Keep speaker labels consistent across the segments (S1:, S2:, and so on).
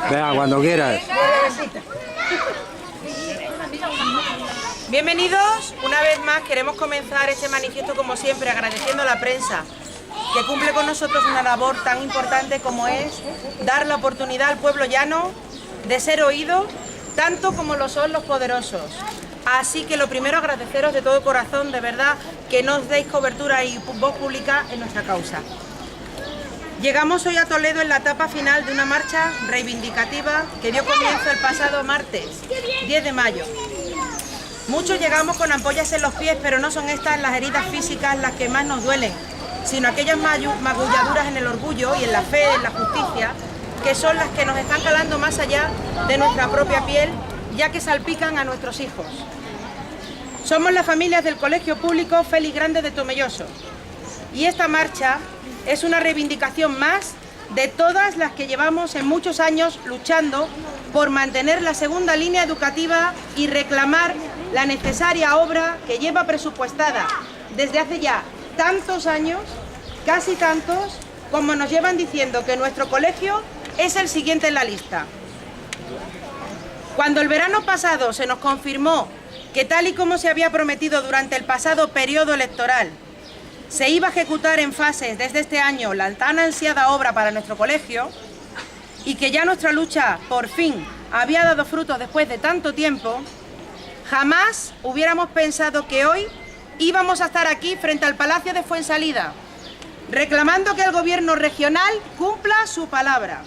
S1: Venga, cuando quieras.
S2: Bienvenidos, una vez más queremos comenzar este manifiesto como siempre agradeciendo a la prensa que cumple con nosotros una labor tan importante como es dar la oportunidad al pueblo llano de ser oído tanto como lo son los poderosos. Así que lo primero agradeceros de todo corazón, de verdad, que nos deis cobertura y voz pública en nuestra causa. Llegamos hoy a Toledo en la etapa final de una marcha reivindicativa que dio comienzo el pasado martes, 10 de mayo. Muchos llegamos con ampollas en los pies, pero no son estas las heridas físicas las que más nos duelen, sino aquellas magulladuras en el orgullo y en la fe, en la justicia, que son las que nos están calando más allá de nuestra propia piel, ya que salpican a nuestros hijos. Somos las familias del Colegio Público Félix Grande de Tomelloso, y esta marcha es una reivindicación más de todas las que llevamos en muchos años luchando por mantener la segunda línea educativa y reclamar la necesaria obra que lleva presupuestada desde hace ya tantos años, casi tantos, como nos llevan diciendo que nuestro colegio es el siguiente en la lista. Cuando el verano pasado se nos confirmó que tal y como se había prometido durante el pasado periodo electoral, se iba a ejecutar en fases desde este año la tan ansiada obra para nuestro colegio y que ya nuestra lucha por fin había dado frutos después de tanto tiempo, jamás hubiéramos pensado que hoy íbamos a estar aquí frente al Palacio de Fuensalida, reclamando que el gobierno regional cumpla su palabra.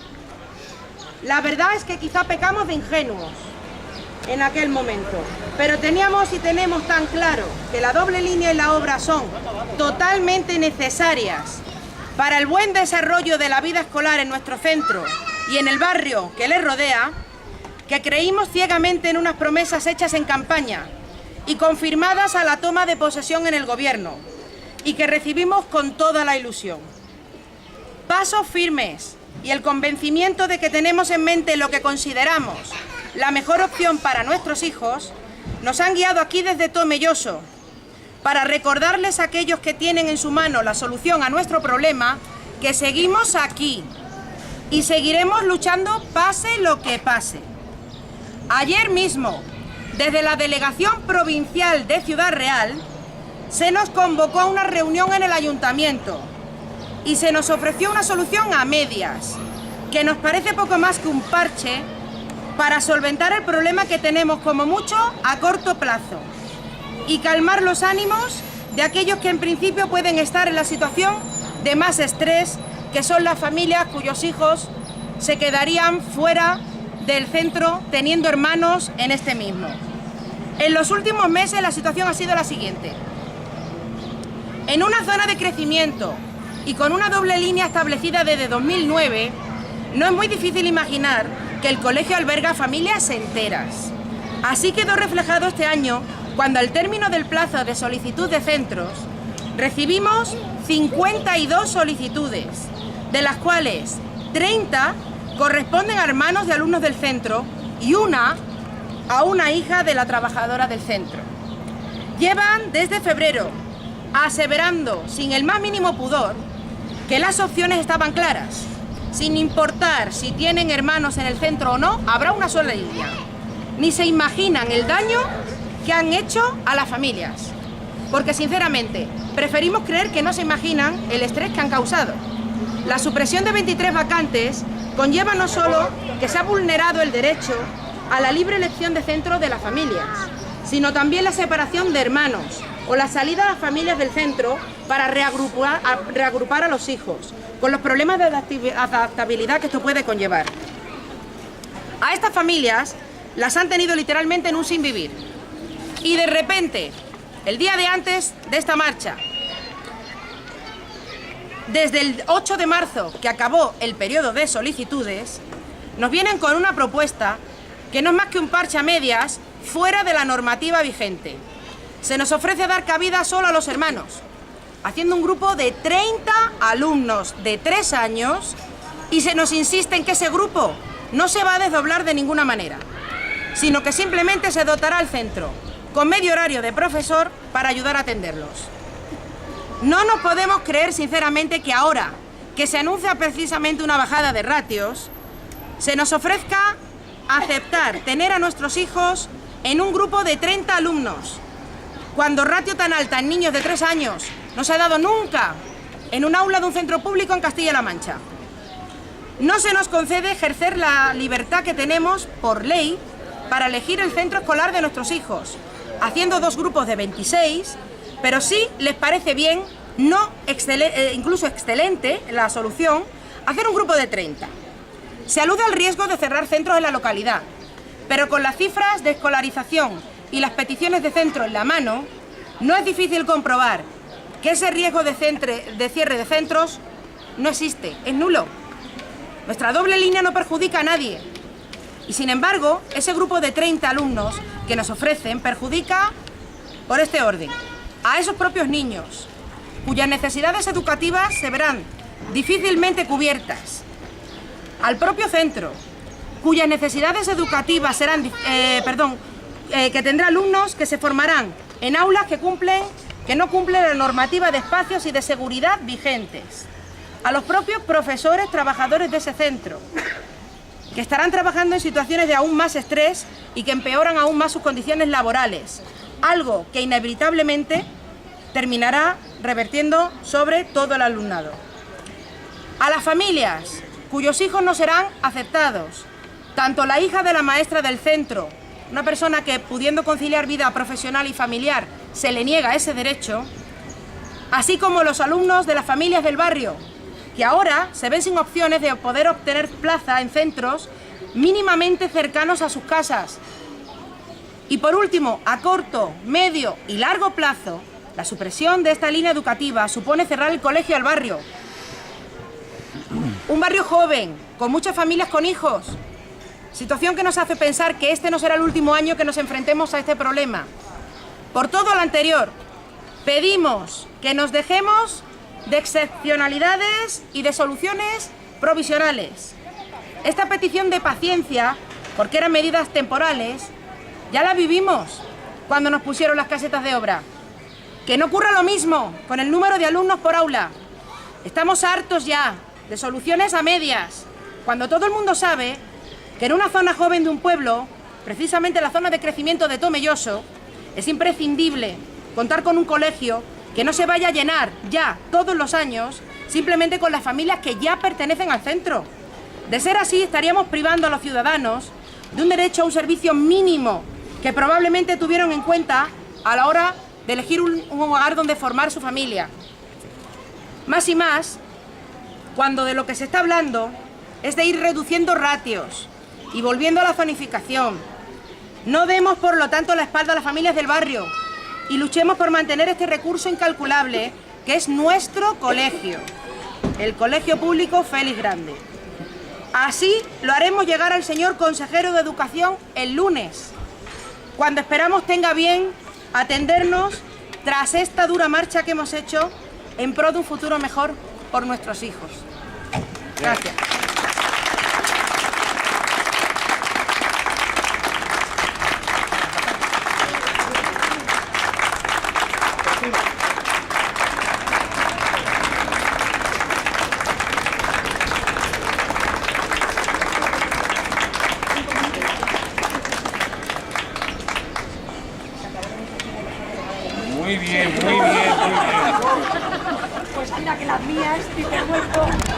S2: La verdad es que quizá pecamos de ingenuos en aquel momento, pero teníamos y tenemos tan claro que la doble línea y la obra son totalmente necesarias para el buen desarrollo de la vida escolar en nuestro centro y en el barrio que le rodea, que creímos ciegamente en unas promesas hechas en campaña y confirmadas a la toma de posesión en el gobierno, y que recibimos con toda la ilusión. Pasos firmes y el convencimiento de que tenemos en mente lo que consideramos la mejor opción para nuestros hijos, nos han guiado aquí desde Tomelloso, para recordarles a aquellos que tienen en su mano la solución a nuestro problema, que seguimos aquí y seguiremos luchando pase lo que pase. Ayer mismo, desde la Delegación Provincial de Ciudad Real, se nos convocó a una reunión en el Ayuntamiento y se nos ofreció una solución a medias, que nos parece poco más que un parche para solventar el problema que tenemos como mucho a corto plazo y calmar los ánimos de aquellos que en principio pueden estar en la situación de más estrés, que son las familias cuyos hijos se quedarían fuera del centro teniendo hermanos en este mismo. En los últimos meses la situación ha sido la siguiente. En una zona de crecimiento y con una doble línea establecida desde 2009, no es muy difícil imaginar que el colegio alberga familias enteras. Así quedó reflejado este año cuando al término del plazo de solicitud de centros recibimos 52 solicitudes, de las cuales 30 corresponden a hermanos de alumnos del centro y una a una hija de la trabajadora del centro. Llevan desde febrero aseverando sin el más mínimo pudor que las opciones estaban claras. Sin importar si tienen hermanos en el centro o no, habrá una sola línea. Ni se imaginan el daño que han hecho a las familias. Porque sinceramente, preferimos creer que no se imaginan el estrés que han causado. La supresión de 23 vacantes conlleva no solo que se ha vulnerado el derecho a la libre elección de centro de las familias, sino también la separación de hermanos o la salida a las familias del centro para reagrupar a los hijos, con los problemas de adaptabilidad que esto puede conllevar. A estas familias las han tenido literalmente en un sinvivir. Y de repente, el día de antes de esta marcha, desde el 8 de marzo, que acabó el periodo de solicitudes, nos vienen con una propuesta que no es más que un parche a medias fuera de la normativa vigente. Se nos ofrece dar cabida solo a los hermanos, haciendo un grupo de 30 alumnos de 3 años, y se nos insiste en que ese grupo no se va a desdoblar de ninguna manera, sino que simplemente se dotará al centro con medio horario de profesor para ayudar a atenderlos. No nos podemos creer sinceramente que ahora que se anuncia precisamente una bajada de ratios, se nos ofrezca aceptar tener a nuestros hijos en un grupo de 30 alumnos, cuando ratio tan alta en niños de 3 años no se ha dado nunca en un aula de un centro público en Castilla-La Mancha. No se nos concede ejercer la libertad que tenemos por ley para elegir el centro escolar de nuestros hijos, haciendo 2 grupos de 26, pero sí les parece bien, incluso excelente la solución, hacer un grupo de 30. Se alude al riesgo de cerrar centros en la localidad, pero con las cifras de escolarización y las peticiones de centro en la mano, no es difícil comprobar que ese riesgo de cierre de centros no existe, es nulo. Nuestra doble línea no perjudica a nadie. Y sin embargo, ese grupo de 30 alumnos que nos ofrecen perjudica por este orden a esos propios niños, cuyas necesidades educativas se verán difícilmente cubiertas, al propio centro, cuyas necesidades educativas serán, que tendrá alumnos que se formarán en aulas que no cumplen la normativa de espacios y de seguridad vigentes, a los propios profesores trabajadores de ese centro, que estarán trabajando en situaciones de aún más estrés y que empeoran aún más sus condiciones laborales, algo que inevitablemente terminará revertiendo sobre todo el alumnado. A las familias cuyos hijos no serán aceptados, tanto la hija de la maestra del centro, una persona que pudiendo conciliar vida profesional y familiar se le niega ese derecho, así como los alumnos de las familias del barrio, que ahora se ven sin opciones de poder obtener plaza en centros mínimamente cercanos a sus casas. Y por último, a corto, medio y largo plazo, la supresión de esta línea educativa supone cerrar el colegio al barrio. Un barrio joven, con muchas familias con hijos, situación que nos hace pensar que este no será el último año que nos enfrentemos a este problema. Por todo lo anterior, pedimos que nos dejemos de excepcionalidades y de soluciones provisionales. Esta petición de paciencia, porque eran medidas temporales, ya la vivimos cuando nos pusieron las casetas de obra. Que no ocurra lo mismo con el número de alumnos por aula. Estamos hartos ya de soluciones a medias, cuando todo el mundo sabe que en una zona joven de un pueblo, precisamente la zona de crecimiento de Tomelloso, es imprescindible contar con un colegio que no se vaya a llenar ya todos los años simplemente con las familias que ya pertenecen al centro. De ser así, estaríamos privando a los ciudadanos de un derecho a un servicio mínimo que probablemente tuvieron en cuenta a la hora de elegir un hogar donde formar su familia. Más y más, cuando de lo que se está hablando es de ir reduciendo ratios y volviendo a la zonificación. No demos, por lo tanto, la espalda a las familias del barrio y luchemos por mantener este recurso incalculable que es nuestro colegio, el Colegio Público Félix Grande. Así lo haremos llegar al señor consejero de Educación el lunes, cuando esperamos tenga bien atendernos tras esta dura marcha que hemos hecho en pro de un futuro mejor por nuestros hijos. Gracias.
S1: Muy bien, muy bien, muy bien.
S3: Pues anda que las mías, si te he vuelto.